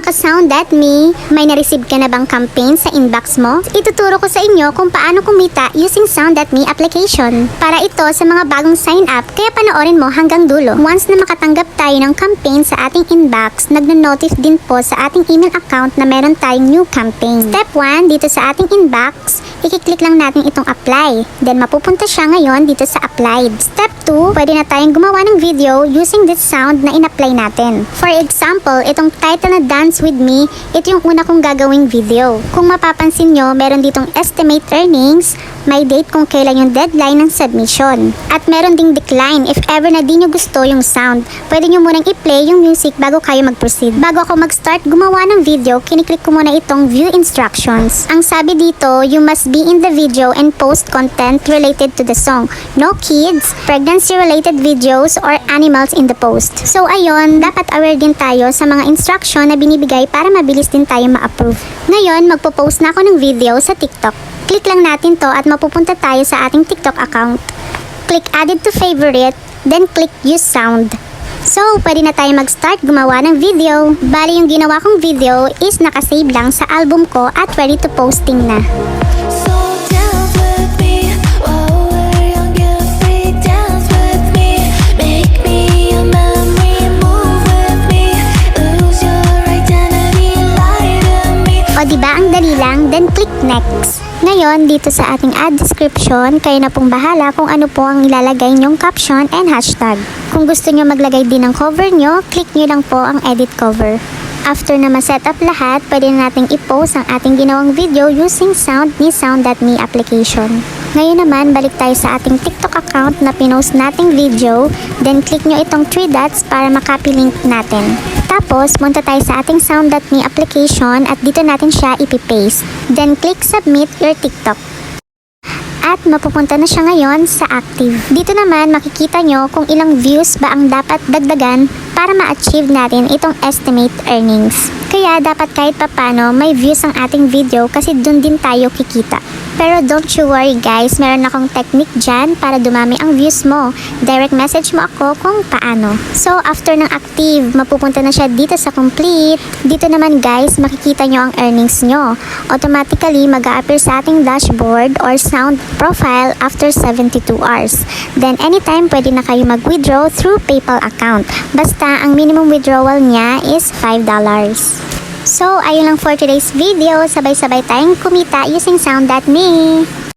ka-sound.me, may na-receive ka na bang campaign sa inbox mo? Ituturo ko sa inyo kung paano kumita using sound.me application. Para ito sa mga bagong sign up, kaya panoorin mo hanggang dulo. Once na makatanggap tayo ng campaign sa ating inbox, nagno-notice din po sa ating email account na meron tayong new campaign. Step 1, dito sa ating inbox, i-click lang natin itong apply. Then mapupunta siya ngayon dito sa applied. Step 2, pwede na tayong gumawa ng video using this sound na in-apply natin. For example, itong title na Dance With Me, ito yung una kong gagawing video. Kung mapapansin nyo, meron ditong estimate earnings, may date kung kailan yung deadline ng submission. At meron ding decline if ever na di nyo gusto yung sound. Pwede nyo munang i-play yung music bago kayo mag-proceed. Bago ako mag-start gumawa ng video, kiniklik ko muna itong view instructions. Ang sabi dito, you must be in the video and post content related to the song. No kids, pregnancy-related videos, or animals in the post. So ayun, dapat aware din tayo sa mga instruction na binibigay para mabilis din tayo ma-approve. Ngayon, magpo-post na ako ng video sa TikTok. Click lang natin to at mapupunta tayo sa ating TikTok account. Click added to favorite, then click use sound. So, pwede na tayo mag-start gumawa ng video. Bali yung ginawa kong video is nakasave lang sa album ko at ready to posting na. O diba ang dali lang, then click next. Ngayon, dito sa ating ad description, kayo na pong bahala kung ano po ang ilalagay nyong caption and hashtag. Kung gusto nyo maglagay din ng cover nyo, click nyo lang po ang edit cover. After na ma-set up lahat, pwede na nating i-post ang ating ginawang video using sound ni sound.me application. Ngayon naman, balik tayo sa ating TikTok account na pinost nating video, then click nyo itong 3 dots para makopy link natin. Tapos, punta tayo sa ating sound.me application at dito natin siya ipipaste. Then, click submit your TikTok. At mapupunta na siya ngayon sa active. Dito naman makikita nyo kung ilang views ba ang dapat dagdagan para ma-achieve natin itong estimate earnings. Kaya dapat kahit papano may views ang ating video kasi dun din tayo kikita. Pero don't you worry guys, meron akong technique dyan para dumami ang views mo. Direct message mo ako kung paano. So after ng active, mapupunta na siya dito sa complete. Dito naman guys, makikita nyo ang earnings nyo. Automatically mag-a-appear sa ating dashboard or sound profile after 72 hours. Then anytime pwede na kayo mag-withdraw through PayPal account. Basta ang minimum withdrawal niya is $5. So, ayun lang for today's video. Sabay-sabay tayong kumita using sound.me.